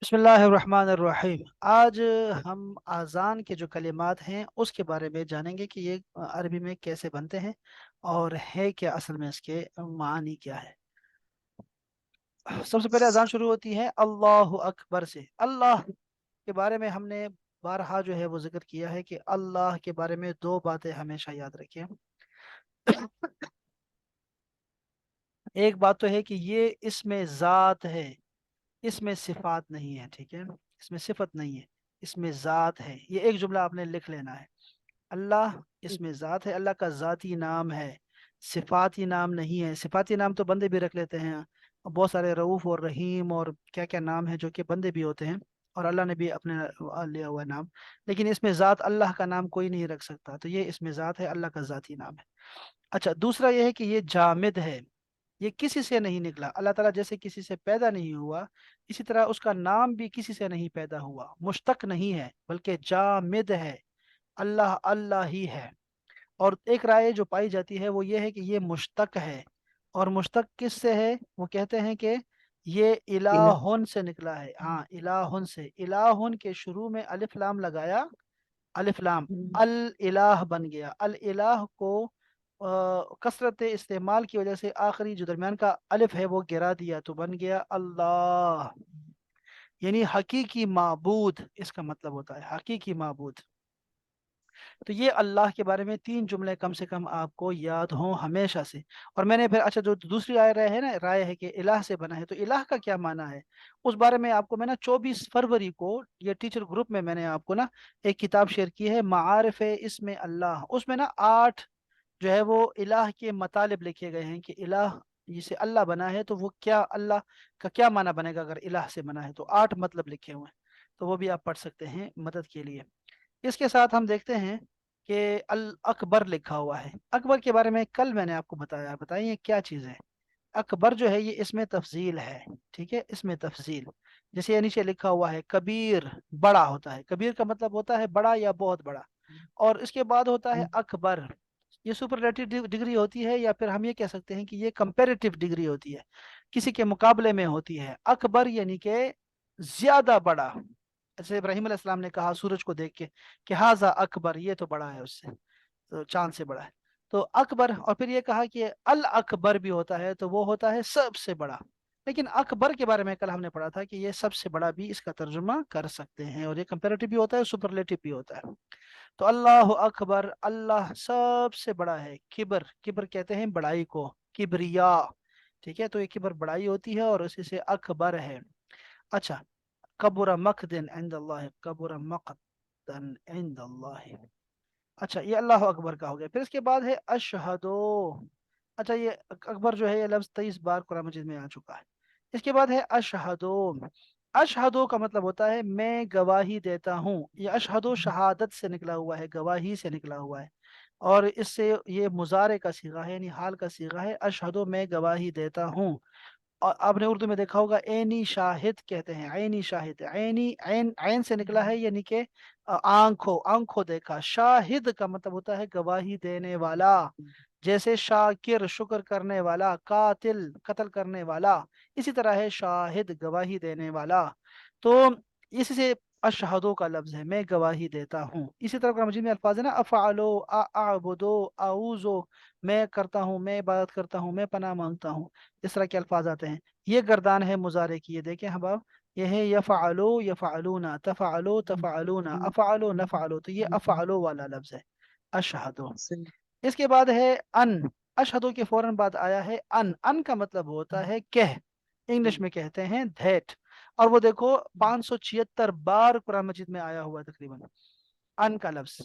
بسم اللہ الرحمن الرحیم۔ آج ہم آزان کے جو کلمات ہیں اس کے بارے میں جانیں گے کہ یہ عربی میں کیسے بنتے ہیں اور ہے کیا اصل میں اس کے معانی کیا ہے۔ سب سے پہلے اذان شروع ہوتی ہے اللہ اکبر سے۔ اللہ کے بارے میں ہم نے بارہا جو ہے وہ ذکر کیا ہے کہ اللہ کے بارے میں دو باتیں ہمیشہ یاد رکھیں۔ ایک بات تو ہے کہ یہ اس میں ذات ہے، اس میں صفات نہیں ہے، ٹھیک ہے، اس میں صفت نہیں ہے، اس میں ذات ہے۔ یہ ایک جملہ آپ نے لکھ لینا ہے۔ اللہ اس میں ذات ہے، اللہ کا ذاتی نام ہے، صفاتی نام نہیں ہے۔ صفاتی نام تو بندے بھی رکھ لیتے ہیں، بہت سارے رؤوف اور رحیم اور کیا کیا نام ہے جو کہ بندے بھی ہوتے ہیں، اور اللہ نے بھی اپنے لیا ہوا نام، لیکن اس میں ذات اللہ کا نام کوئی نہیں رکھ سکتا، تو یہ اس میں ذات ہے، اللہ کا ذاتی نام ہے۔ اچھا، دوسرا یہ ہے کہ یہ جامد ہے، یہ کسی سے نہیں نکلا۔ اللہ تعالیٰ جیسے کسی سے پیدا نہیں ہوا، اسی طرح اس کا نام بھی کسی سے نہیں پیدا ہوا، مشتق نہیں ہے بلکہ جامد ہے۔ اللہ اللہ ہی ہے۔ اور ایک رائے جو پائی جاتی ہے وہ یہ ہے کہ یہ مشتق ہے، اور مشتق کس سے ہے؟ وہ کہتے ہیں کہ یہ الہ۔ الہن سے نکلا ہے۔ ہاں، الہن سے، الہن کے شروع میں الف لام لگایا، الف لام الہ بن گیا۔ الہ کو کثرت استعمال کی وجہ سے آخری جو درمیان کا الف ہے وہ گرا دیا تو بن گیا اللہ، یعنی حقیقی معبود اس کا مطلب ہوتا ہے، حقیقی معبود۔ تو یہ اللہ کے بارے میں تین جملے کم سے کم آپ کو یاد ہوں ہمیشہ سے۔ اور میں نے پھر اچھا جو دوسری رائے ہے نا، رائے ہے کہ الہ سے بنا ہے، تو الہ کا کیا معنی ہے اس بارے میں آپ کو میں نا 24 فروری کو یہ ٹیچر گروپ میں نے آپ کو نا ایک کتاب شیئر کی ہے، معارف اسم اللہ۔ اس میں نا 8 جو ہے وہ الہ کے مطالب لکھے گئے ہیں کہ الہ جسے اللہ بنا ہے تو وہ کیا، اللہ کا کیا معنی بنے گا اگر الہ سے بنا ہے، تو 8 مطلب لکھے ہوئے ہیں، تو وہ بھی آپ پڑھ سکتے ہیں مدد کے لیے۔ اس کے ساتھ ہم دیکھتے ہیں کہ الاکبر لکھا ہوا ہے۔ اکبر کے بارے میں کل میں نے آپ کو بتایا، بتائیے کیا چیز ہے اکبر؟ جو ہے یہ اس میں تفضیل ہے، ٹھیک ہے، اس میں تفضیل۔ جیسے یہ نیچے لکھا ہوا ہے کبیر، بڑا ہوتا ہے، کبیر کا مطلب ہوتا ہے بڑا یا بہت بڑا، اور اس کے بعد ہوتا ہے اکبر، یہ سپرلیٹو ڈگری ہوتی ہے، یا پھر ہم یہ کہہ سکتے ہیں کہ یہ کمپیریٹیو ڈگری ہوتی ہے، کسی کے مقابلے میں ہوتی ہے۔ اکبر یعنی کہ زیادہ بڑا، جیسے ابراہیم علیہ السلام نے کہا سورج کو دیکھ کے کہ ہاذا اکبر، یہ تو بڑا ہے اس سے، تو چاند سے بڑا ہے، تو اکبر۔ اور پھر یہ کہا کہ الاکبر بھی ہوتا ہے، تو وہ ہوتا ہے سب سے بڑا، لیکن اکبر کے بارے میں کل ہم نے پڑھا تھا کہ یہ سب سے بڑا بھی اس کا ترجمہ کر سکتے ہیں، اور یہ کمپیریٹیو بھی ہوتا ہے، سپرلیٹو بھی ہوتا ہے۔ تو اللہ اکبر، اللہ سب سے بڑا ہے۔ کبر، کبر کہتے ہیں بڑائی کو، کبریا، ٹھیک ہے، تو یہ کبر بڑائی ہوتی ہے اور اسی سے اکبر ہے۔ اچھا، کبر مقدن عند اللہ، کبر مقدن عند اللہ۔ اچھا، یہ اللہ اکبر کا ہو گیا۔ پھر اس کے بعد ہے اشہدو۔ اچھا، یہ اکبر جو ہے یہ لفظ 23 بار قرآن مجید میں آ چکا ہے۔ اس کے بعد ہے اشہدو۔ اشہدو کا مطلب ہوتا ہے میں گواہی دیتا ہوں، یہ اشہدو شہادت سے نکلا ہوا ہے، گواہی سے نکلا ہوا ہے، اور اس سے یہ مضارع کا صیغہ ہے، یعنی حال کا صیغہ ہے، اشہدو میں گواہی دیتا ہوں۔ اور آپ نے اردو میں دیکھا ہوگا عینی شاہد کہتے ہیں، عینی شاہد، عینی عین، عین سے نکلا ہے، یعنی کہ آنکھوں، آنکھوں دیکھا۔ شاہد کا مطلب ہوتا ہے گواہی دینے والا، جیسے شاکر شکر کرنے والا، قاتل قتل کرنے والا، اسی طرح ہے شاہد گواہی دینے والا۔ تو اسی سے اشہدو کا لفظ ہے، میں گواہی دیتا ہوں۔ اسی طرح قرآن مجید میں الفاظ ہے نا، افعلو، اعبدو، اعوذو، میں کرتا ہوں، میں عبادت کرتا ہوں، میں پناہ مانگتا ہوں، اس طرح کے الفاظ آتے ہیں۔ یہ گردان ہے مضارع کی، یہ دیکھیں حباب، یہ ہے یفعلو یفعلون، تفعلو تفعلون، افعلو نفعلو، تو یہ افعلو والا لفظ ہے اشہدو۔ اس کے بعد ہے ان، اشہدو کے فوراً بعد آیا ہے ان۔ ان کا مطلب ہوتا ہے کہ، انگلش میں کہتے ہیں دھیٹ، اور وہ دیکھو 576 بار قرآن مجید میں آیا ہوا ہے تقریباً ان کا لفظ۔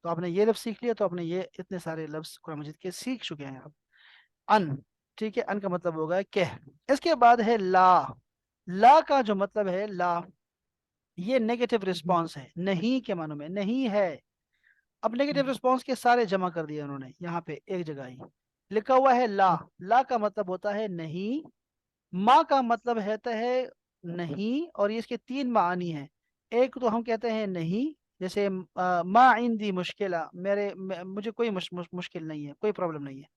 تو آپ نے یہ لفظ سیکھ لیا تو آپ نے یہ اتنے سارے لفظ قرآن مجید کے سیکھ چکے ہیں آپ۔ ان، ٹھیک ہے، ان کا مطلب ہوگا کہ۔ اس کے بعد ہے لا۔ لا کا جو مطلب ہے لا، یہ نیگیٹو رسپانس ہے، نہیں کے معنوں میں، نہیں ہے۔ اب نیگیٹو رسپانس کے سارے جمع کر دیے انہوں نے یہاں پہ ایک جگہ ہی لکھا ہوا ہے لا۔ لا کا مطلب ہوتا ہے نہیں، ما کا مطلب ہوتا ہے نہیں، اور یہ اس کے 3 معانی ہیں۔ ایک تو ہم کہتے ہیں نہیں، جیسے ما عندی مشکلہ، مجھے کوئی مشکل نہیں ہے، کوئی پرابلم نہیں ہے۔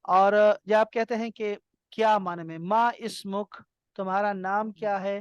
اور یا آپ کہتے ہیں کہ کیا معنی میں، ما اسمک، تمہارا نام کیا ہے،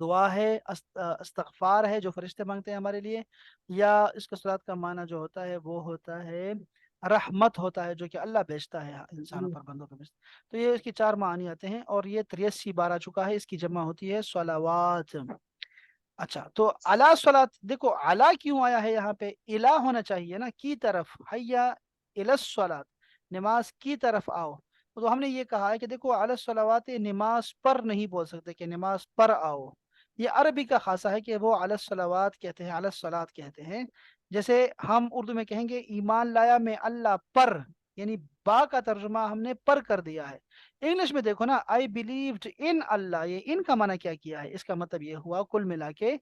دعا ہے، استغفار ہے جو فرشتے مانگتے ہیں ہمارے لیے، یا اس کا صلات کا معنی جو ہوتا ہے وہ ہوتا ہے رحمت ہوتا ہے، جو کہ اللہ بیچتا ہے انسانوں پر، بندوں پر بیچتا ہے۔ تو یہ اس کی چار معانی آتے ہیں، اور یہ 83 بار آ چکا ہے، اس کی جمع ہوتی ہے صلوات۔ اچھا، تو اعلیٰ صلات، دیکھو اعلیٰ کیوں آیا ہے یہاں پہ؟ الہ ہونا چاہیے نا، کی طرف، حیا الی الصلاۃ، نماز کی طرف آؤ۔ تو ہم نے یہ کہا ہے کہ دیکھو علی الصلوات، نماز پر نہیں بول سکتے کہ نماز پر آؤ، یہ عربی کا خاصہ ہے کہ وہ علی الصلوات کہتے ہیں، علی الصلاۃ کہتے ہیں۔ جیسے ہم اردو میں کہیں گے ایمان لایا میں اللہ پر، یعنی با کا ترجمہ ہم نے پر کر دیا ہے۔ انگلش میں دیکھو نا، آئی بلیوڈ ان اللہ، یہ ان کا معنی کیا ہے؟ اس کا مطلب یہ ہوا کل ملا کے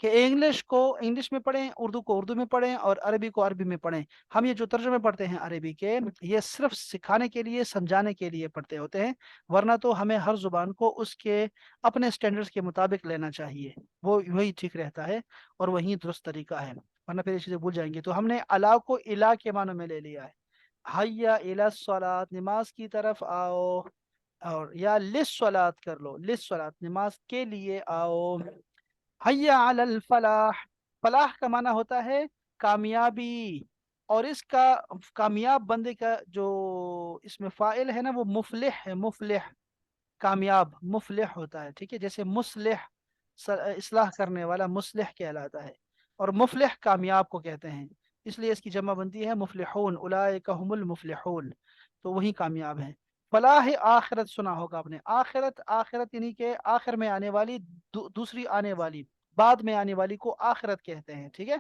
کہ انگلش کو انگلش میں پڑھیں، اردو کو اردو میں پڑھیں، اور عربی کو عربی میں پڑھیں۔ ہم یہ جو ترجمے پڑھتے ہیں عربی کے، یہ صرف سکھانے کے لیے، سمجھانے کے لیے پڑھتے ہوتے ہیں، ورنہ تو ہمیں ہر زبان کو اس کے اپنے سٹینڈرڈز کے مطابق لینا چاہیے، وہ وہی ٹھیک رہتا ہے اور وہی درست طریقہ ہے، ورنہ پھر یہ چیزیں بھول جائیں گے۔ تو ہم نے اللہ کو الہ کے معنوں میں لے لیا ہے، حیا الی الصلاۃ، نماز کی طرف آؤ، اور یا للصلاۃ کر لو، للصلاۃ نماز کے لیے آؤ، حیا علی الفلاح، فلاح کا معنی ہوتا ہے کامیابی، اور اس کا کامیاب بندے کا جو اس میں فاعل ہے نا وہ مفلح ہے، مفلح کامیاب، مفلح ہوتا ہے، ٹھیک ہے؟ جیسے مصلح اصلاح کرنے والا مصلح کہلاتا ہے، اور مفلح کامیاب کو کہتے ہیں، اس لیے اس کی جمع بنتی ہے مفلحون، اولئک هم المفلحون، تو وہی کامیاب ہیں۔ فلاح آخرت سنا ہوگا آپ نے، آخرت، آخرت یعنی کہ آخر میں آنے والی، دوسری آنے والی، بعد میں آنے والی کو آخرت کہتے ہیں، ٹھیک ہے؟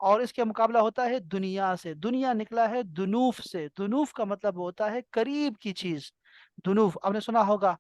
اور اس کے مقابلہ ہوتا ہے دنیا سے، دنیا نکلا ہے دنوف سے، دنوف کا مطلب ہوتا ہے قریب کی چیز، دنوف آپ نے سنا ہوگا،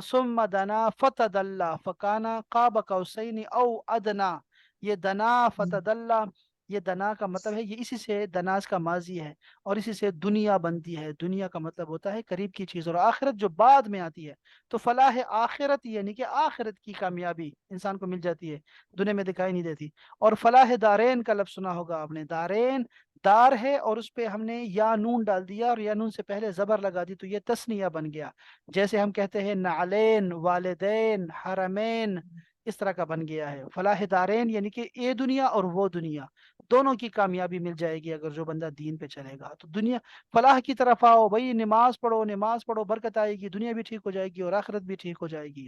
ثم دنا فتدلا فکانا قاب قوسین او ادنا، یہ دنا فتدلا، یہ دنا کا مطلب ہے، یہ اسی سے دناز کا ماضی ہے، اور اسی سے دنیا بنتی ہے، دنیا کا مطلب ہوتا ہے قریب کی چیز، اور آخرت جو بعد میں آتی ہے، تو فلاح آخرت یعنی کہ آخرت کی کامیابی انسان کو مل جاتی ہے، دنیا میں دکھائی نہیں دیتی۔ اور فلاح دارین کا لفظ سنا ہوگا آپ نے، دارین، دار ہے اور اس پہ ہم نے یا نون ڈال دیا، اور یا نون سے پہلے زبر لگا دی، تو یہ تسنیہ بن گیا، جیسے ہم کہتے ہیں نعلین، والدین، حرمین، اس طرح کا بن گیا ہے۔ فلاح دارین یعنی کہ یہ دنیا اور وہ دنیا دونوں کی کامیابی مل جائے گی اگر جو بندہ دین پہ چلے گا، تو دنیا فلاح کی طرف آؤ بھائی، نماز پڑھو، نماز پڑھو، برکت آئے گی، دنیا بھی ٹھیک ہو جائے گی اور آخرت بھی ٹھیک ہو جائے گی۔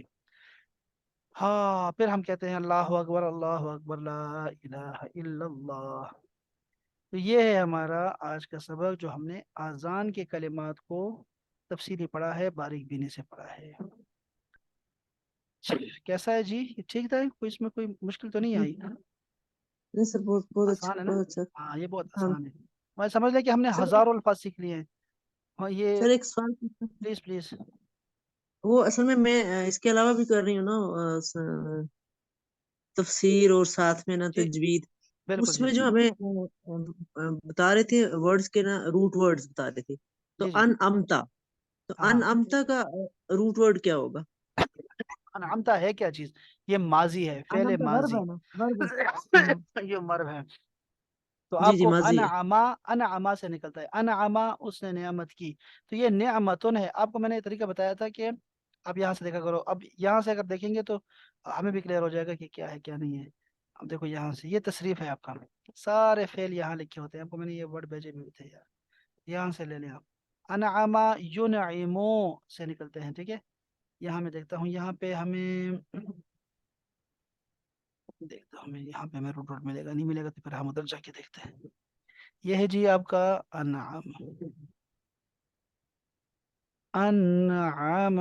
ہاں، پھر ہم کہتے ہیں اللہ اکبر، اللہ اکبر، لا الہ الا اللہ۔ تو یہ ہے ہمارا آج کا سبق، جو ہم نے اذان کے کلمات کو تفصیلی پڑھا ہے، باریک بینی سے پڑھا ہے۔ کیسا ہے جی؟ یہ ٹھیک تھا؟ کوئی اس میں کوئی مشکل تو نہیں آئی؟ نہیں سر، بہت بہت اچھا، آسان ہے نا؟ بہت اچھا۔ ہاں، یہ بہت ہاں آسان ہے، میں سمجھ لیں کہ ہم نے سر، ہزاروں الفاظ سیکھ لیے ہیں۔ ہاں، یہ سر ایک سوال پوچھنا تھا۔ Please please. وہ اصل میں اس کے علاوہ بھی کر رہی ہوں نا، تفسیر اور ساتھ میں نا جی تجوید، بالکل، اس جی میں جو ہمیں بتا رہے تھے ورڈز کے نا روٹ ورڈز بتا رہے تھے، تو جی جی، ان امتا، تو ہاں ان ہاں، امتا کا روٹ ورڈ کیا ہوگا؟ انعامتا ہے کیا چیز؟ یہ ماضی ہے، ان فعل امتا ورب ماضی، ہے نا، ورب ہے۔ ہاں یہ مرب ہے، تو جی آپ جی، کو ماضی ہے۔ انعما، انعما سے نکلتا ہے، انعما اس نے نعمت کی، تو یہ نعمتن ہے۔ آپ کو میں نے یہ طریقہ بتایا تھا کہ اب یہاں سے دیکھا کرو، اب یہاں سے اگر دیکھیں گے تو ہمیں بھی کلیئر ہو جائے گا کہ کیا ہے کیا نہیں ہے۔ اب دیکھو یہاں سے یہ تصریف ہے آپ کا، سارے فعل یہاں لکھے ہوتے ہیں، آپ کو میں نے یہ ورڈ بھیجے بھی تھے یار، یہاں سے لے لیں آپ، انعما ینعمو سے نکلتے ہیں، ٹھیک ہے؟ یہاں میں دیکھتا ہوں، یہاں پہ ہمیں دیکھتا ہوں میں، یہاں پہ ہمیں روٹ روٹ ملے گا نہیں ملے گا، تو پھر ہم ادھر جا کے دیکھتے ہیں۔ یہ ہے جی آپ کا انعام، انعام،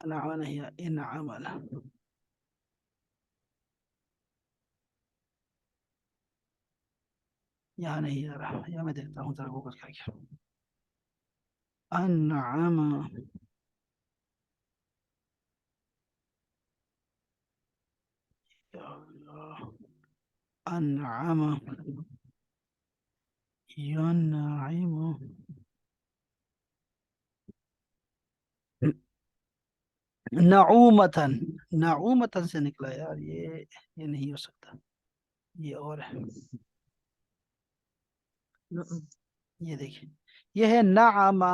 انعام نہیں ہے، انعام، یہاں نہیں آ رہا، یہاں میں دیکھتا ہوں ذرا گوگل کر کے، انعام، یا اللہ، انعام، ینعم، نعومتن، نعومتن سے نکلا یار، یہ نہیں ہو سکتا، یہ اور ہے، نعم۔ یہ دیکھیں، یہ ہے نعمہ،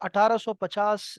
1850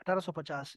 1850।